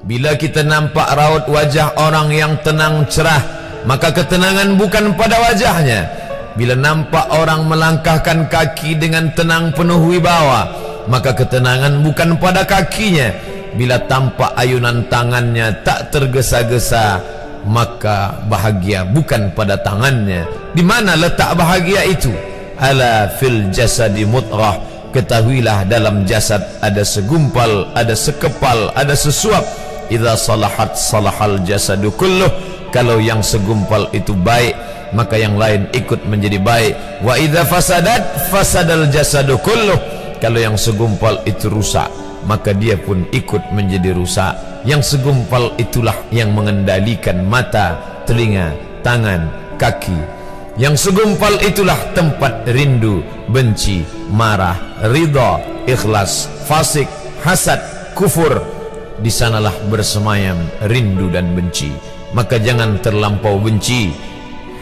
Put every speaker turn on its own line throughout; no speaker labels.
Bila kita nampak raut wajah orang yang tenang cerah, maka ketenangan bukan pada wajahnya. Bila nampak orang melangkahkan kaki dengan tenang penuh wibawa, maka ketenangan bukan pada kakinya. Bila tampak ayunan tangannya tak tergesa-gesa, maka bahagia bukan pada tangannya. Di mana letak bahagia itu? Ala fil jasadi mutrah. Ketahuilah dalam jasad ada segumpal, ada sekepal, ada sesuap. Idza salahat salahal jasadu kulluh. Kalau yang segumpal itu baik, maka yang lain ikut menjadi baik. Wa idza fasadat fasadal jasadu kulluh. Kalau yang segumpal itu rusak, maka dia pun ikut menjadi rusak. Yang segumpal itulah yang mengendalikan mata, telinga, tangan, kaki. Yang segumpal itulah tempat rindu, benci, marah, ridha, ikhlas, fasik, hasad, kufur. Di sanalah bersemayam rindu dan benci. Maka jangan terlampau benci.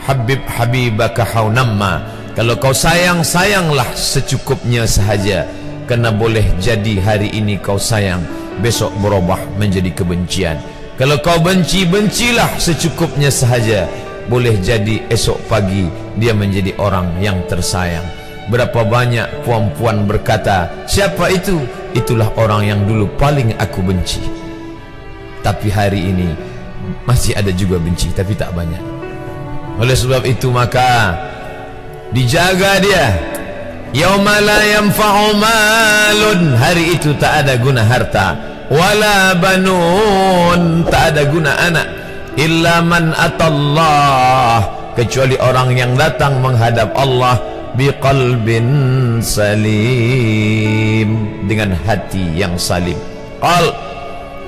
Habib habibaka haunamma. Kalau kau sayang, sayanglah secukupnya sahaja. Karena boleh jadi hari ini kau sayang, besok berubah menjadi kebencian. Kalau kau benci, bencilah secukupnya sahaja. Boleh jadi esok pagi dia menjadi orang yang tersayang. Berapa banyak puan-puan berkata, siapa itu? Itulah orang yang dulu paling aku benci. Tapi hari ini masih ada juga benci, tapi tak banyak. Oleh sebab itu maka dijaga dia. Yauma la yanfa'u malun. Hari itu tak ada guna harta, wala banun, tak ada guna anak, illa man atallah, kecuali orang yang datang menghadap Allah biqalbin salim, dengan hati yang salim.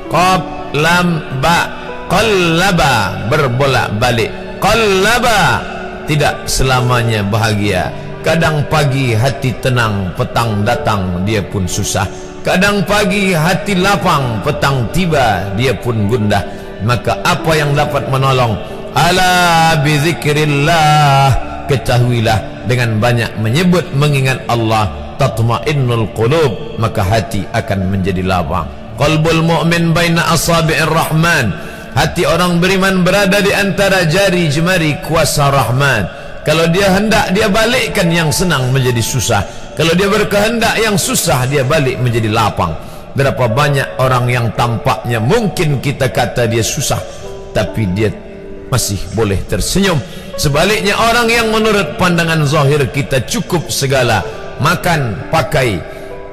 Qab lam ba, qallaba, berbolak-balik. Qallaba, tidak selamanya bahagia. Kadang pagi hati tenang, petang datang dia pun susah. Kadang pagi hati lapang, petang tiba dia pun gundah. Maka apa yang dapat menolong? Ala bizikrillah, ketahuilah dengan banyak menyebut mengingat Allah, tatma'innul qulub, maka hati akan menjadi lapang. Qalbul mu'min baina asabi'ir rahman, hati orang beriman berada di antara jari jemari kuasa Rahman. Kalau dia hendak, dia balikkan yang senang menjadi susah. Kalau dia berkehendak yang susah, dia balik menjadi lapang. Berapa banyak orang yang tampaknya mungkin kita kata dia susah, tapi dia masih boleh tersenyum. Sebaliknya orang yang menurut pandangan zahir kita cukup segala, makan, pakai,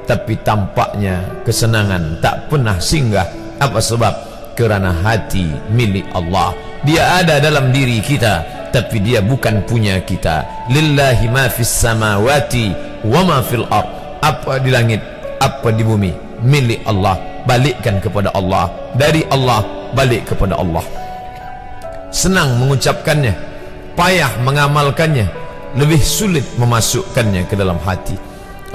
tapi tampaknya kesenangan tak pernah singgah. Apa sebab? Kerana hati milik Allah. Dia ada dalam diri kita, tapi dia bukan punya kita. Lillahi ma fis samawati wa ma fil ard. Apa di langit, apa di bumi, milik Allah. Balikkan kepada Allah. Dari Allah balik kepada Allah. Senang mengucapkannya, payah mengamalkannya, lebih sulit memasukkannya ke dalam hati.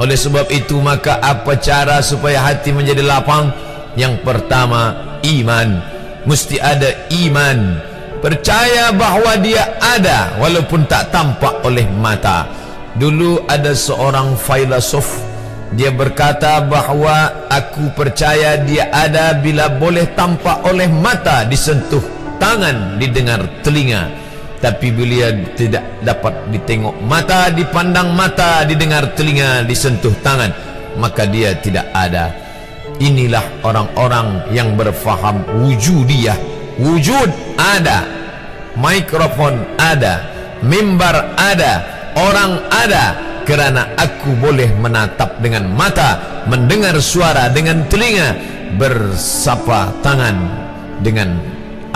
Oleh sebab itu maka apa cara supaya hati menjadi lapang? Yang pertama, iman. Mesti ada iman, percaya bahawa dia ada walaupun tak tampak oleh mata. Dulu ada seorang filosof, dia berkata bahawa aku percaya dia ada bila boleh tampak oleh mata, disentuh tangan, didengar telinga. Tapi bila tidak dapat ditengok mata, dipandang mata, didengar telinga, disentuh tangan, maka dia tidak ada. Inilah orang-orang yang berfaham wujudiyah. Wujud ada, mikrofon ada, mimbar ada, orang ada, kerana aku boleh menatap dengan mata, mendengar suara dengan telinga, bersapa tangan dengan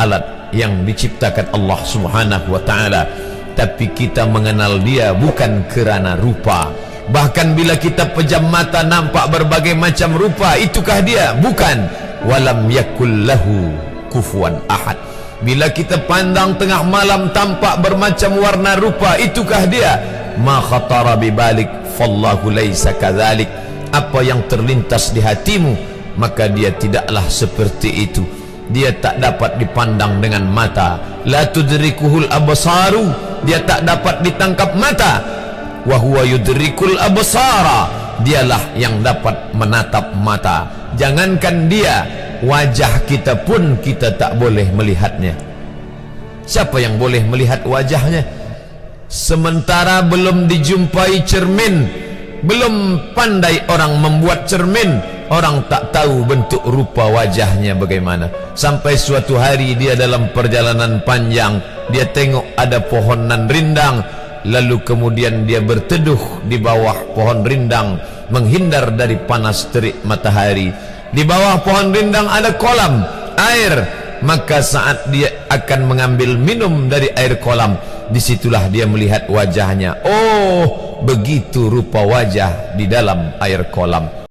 alat yang diciptakan Allah Subhanahu wa ta'ala. Tapi kita mengenal dia bukan kerana rupa. Bahkan bila kita pejam mata nampak berbagai macam rupa, itukah dia? Bukan. Walam yakul lahu kufuwan ahad. Bila kita pandang tengah malam tampak bermacam warna rupa, itukah dia? Ma khatara bibalik fallahu laisa kadzalik. Apa yang terlintas di hatimu, maka dia tidaklah seperti itu. Dia tak dapat dipandang dengan mata. La tudrikuhul absaru, dia tak dapat ditangkap mata. Wa huwa yudrikul absara, dialah yang dapat menatap mata. Jangankan dia, wajah kita pun kita tak boleh melihatnya. Siapa yang boleh melihat wajahnya? Sementara belum dijumpai cermin, belum pandai orang membuat cermin, orang tak tahu bentuk rupa wajahnya bagaimana. Sampai suatu hari dia dalam perjalanan panjang, dia tengok ada pohonan rindang, lalu kemudian dia berteduh di bawah pohon rindang, menghindar dari panas terik matahari. Di bawah pohon rindang ada kolam air, maka saat dia akan mengambil minum dari air kolam, disitulah dia melihat wajahnya. Oh, begitu rupa wajah di dalam air kolam.